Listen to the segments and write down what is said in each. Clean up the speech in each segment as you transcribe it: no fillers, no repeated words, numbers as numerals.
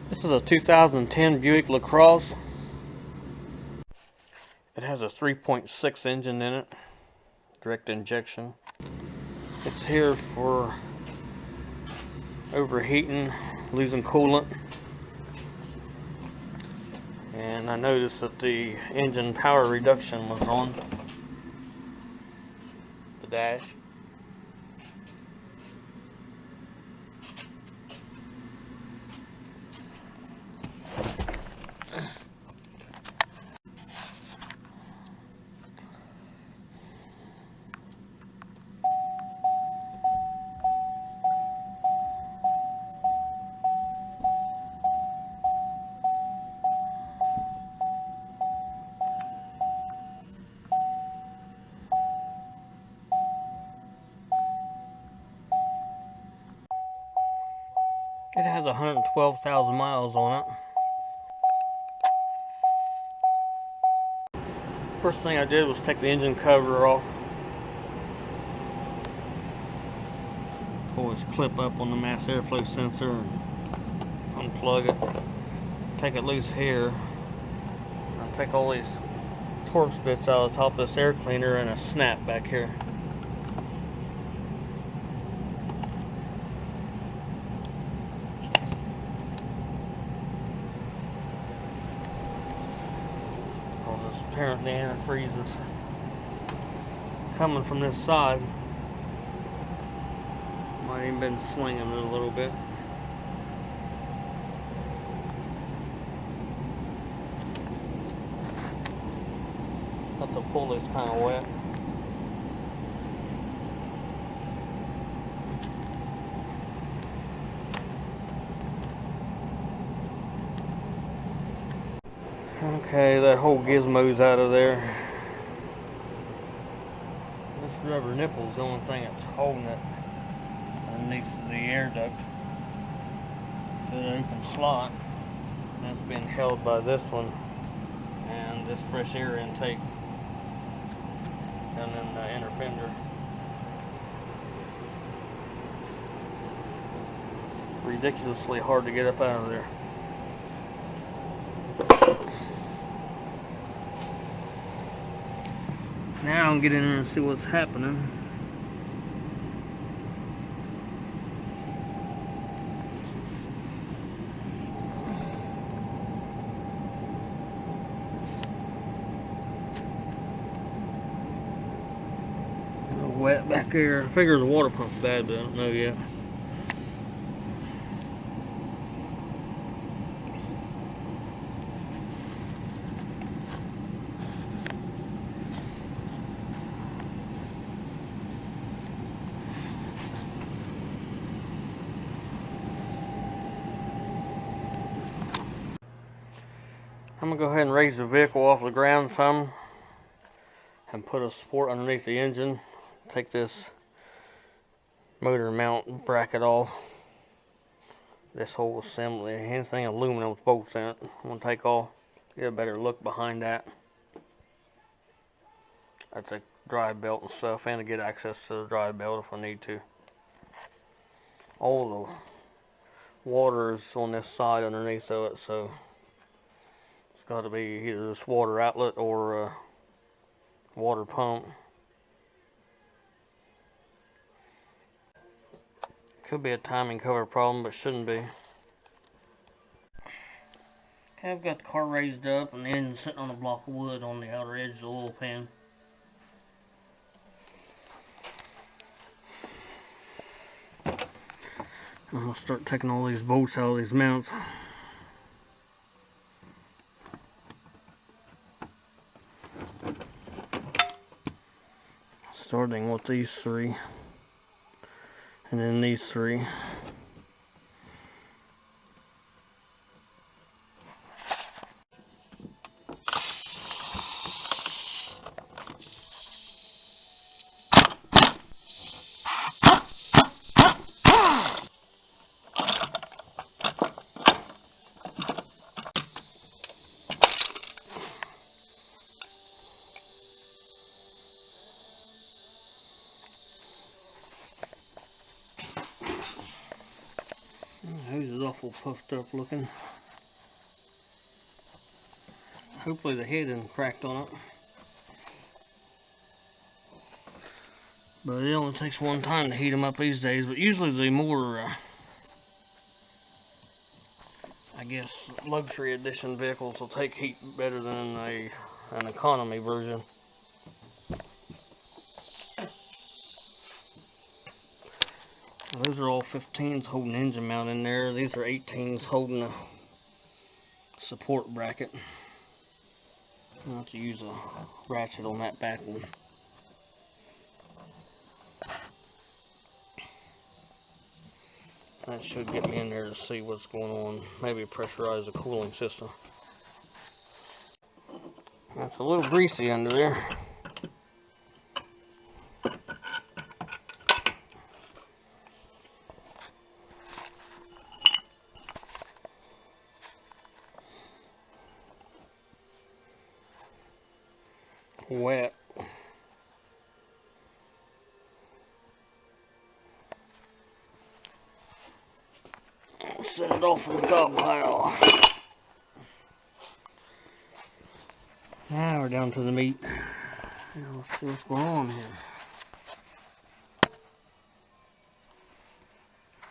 This is a 2010 Buick Lacross. It has a 3.6 engine in it, direct injection. It's here for overheating, losing coolant. And I noticed that the engine power reduction was on the dash. It has 112,000 miles on it. First thing I did was take the engine cover off. Pull this clip up on the mass airflow sensor and unplug it. Take it loose here. I'll take all these Torx bits out of the top of this air cleaner and a snap back here. Apparently antifreeze is coming from this side. Might even been swinging it a little bit. But the pulley's kind of wet. Okay, that whole gizmo's out of there. This rubber nipple's the only thing that's holding it underneath the air duct to the open slot. That's being held by this one and this fresh air intake and then the inner fender. Ridiculously hard to get up out of there. Now I'll get in there and see what's happening. A little wet back there. I figure the water pump's bad, but I don't know yet. I'm going to go ahead and raise the vehicle off the ground some and put a support underneath the engine. Take this motor mount bracket off. This whole assembly, anything aluminum with bolts in it, I'm going to take off. Get a better look behind that. That's a drive belt and stuff, and to get access to the drive belt if I need to. All the water is on this side underneath of it, so it's got to be either this water outlet or a water pump. Could be a timing cover problem, but shouldn't be. Okay, I've got the car raised up and the engine sitting on a block of wood on the outer edge of the oil pan. I'll start taking all these bolts out of these mounts. Starting with these three, and then these three. awful puffed up looking. Hopefully the head isn't cracked on it. But it only takes one time to heat them up these days. But usually the more, I guess, luxury edition vehicles will take heat better than an economy version. Those are all 15s holding engine mount in there. These are 18s holding a support bracket. I'll have to use a ratchet on that back one. That should get me in there to see what's going on. Maybe pressurize the cooling system. That's a little greasy under there. Wet. Set it off in the dog pile. Now we're down to the meat. Now let's see what's going on here.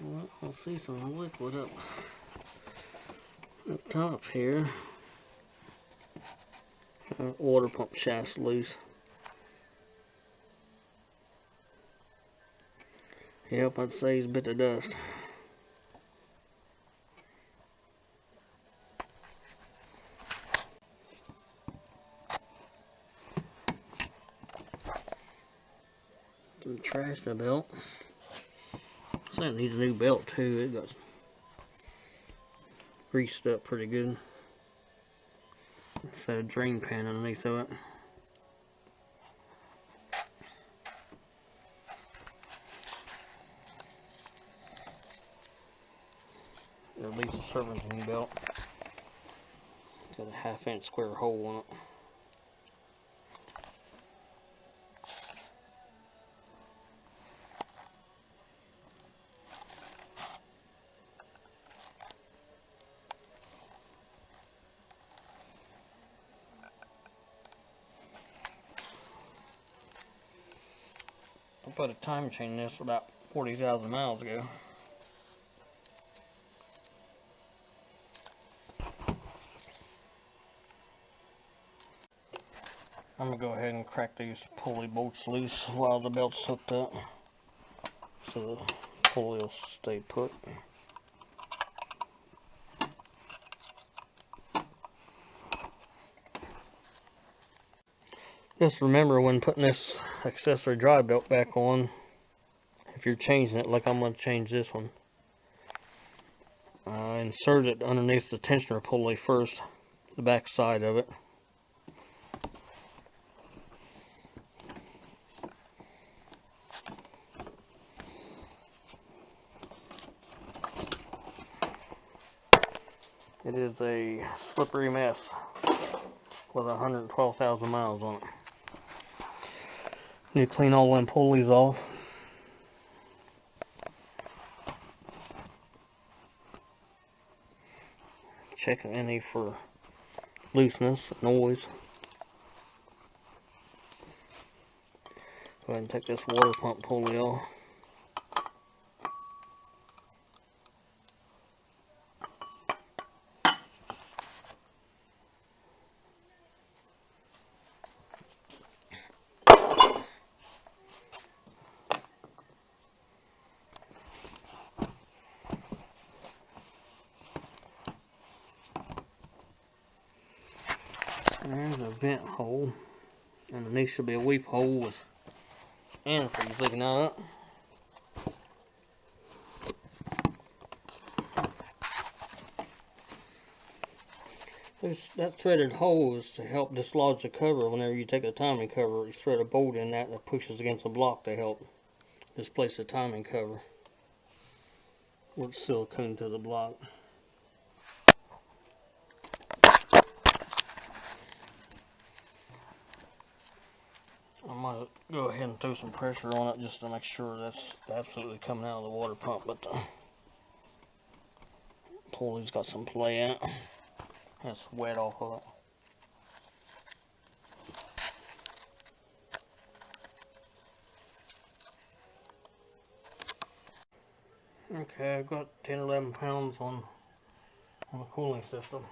Well, I'll see some liquid up top here. Water pump shaft's loose. Yep, I'd say it's a bit of dust. Some trash in the belt. So it needs a new belt too. It got greased up pretty good. Set a drain pan underneath of it. At least a serpentine belt. Got a 1/2 inch square hole in it. I put a time chain in this about 40,000 miles ago. I'm going to go ahead and crack these pulley bolts loose while the belt's hooked up, so the pulley will stay put. Just remember when putting this accessory drive belt back on, if you're changing it, like I'm going to change this one, insert it underneath the tensioner pulley first, the back side of it. It is a slippery mess with 112,000 miles on it. You clean all them pulleys off. Check any for looseness, noise. Go ahead and take this water pump pulley off. There's a vent hole. Underneath should be a weep hole with antifreeze leaking out of it. That threaded hole is to help dislodge the cover. Whenever you take the timing cover, you thread a bolt in that and it pushes against the block to help displace the timing cover. With silicone to the block. I might go ahead and throw some pressure on it just to make sure that's absolutely coming out of the water pump, but pulley's got some play in it. It's wet off of it. Okay, I've got 10 or 11 pounds on the cooling system.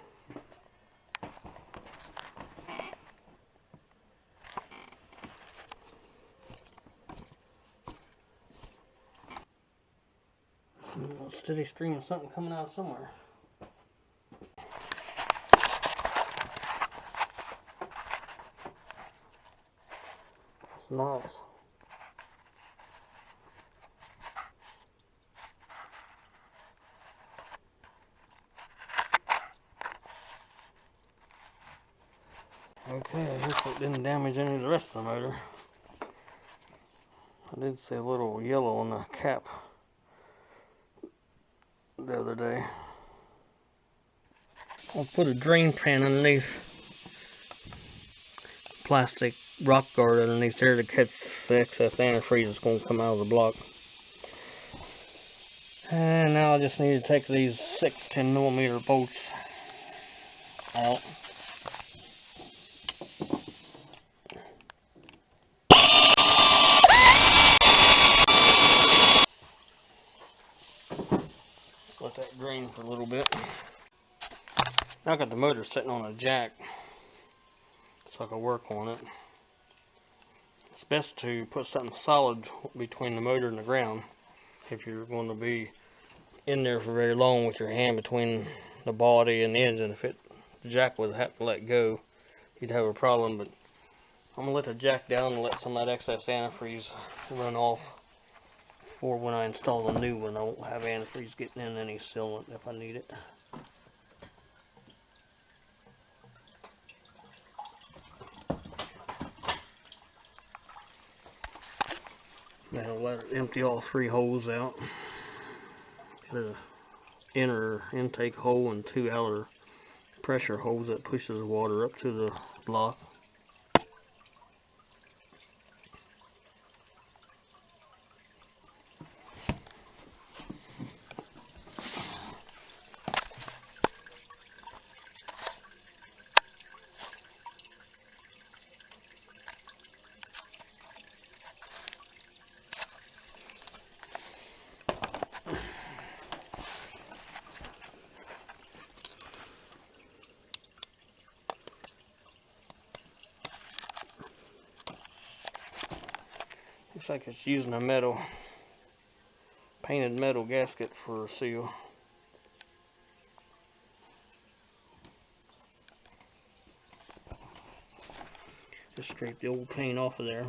A steady stream of something coming out somewhere. That's nice. Okay, I hope it didn't damage any of the rest of the motor. I did see a little yellow on the cap the other day. I'll put a drain pan underneath, plastic rock guard underneath there to catch the excess antifreeze that's going to come out of the block. And now I just need to take these 6 10mm bolts out. Let that drain for a little bit. Now I got the motor sitting on a jack so I can work on it. It's best to put something solid between the motor and the ground if you're going to be in there for very long with your hand between the body and the engine. If the jack would have to let go, you'd have a problem. But I'm going to let the jack down and let some of that excess antifreeze run off for when I install the new one. I won't have antifreeze getting in any sealant if I need it. Then I'll let it empty all 3 holes out. Got an inner intake hole and 2 outer pressure holes that pushes the water up to the block. Looks like it's using a painted metal gasket for a seal. Just scrape the old paint off of there.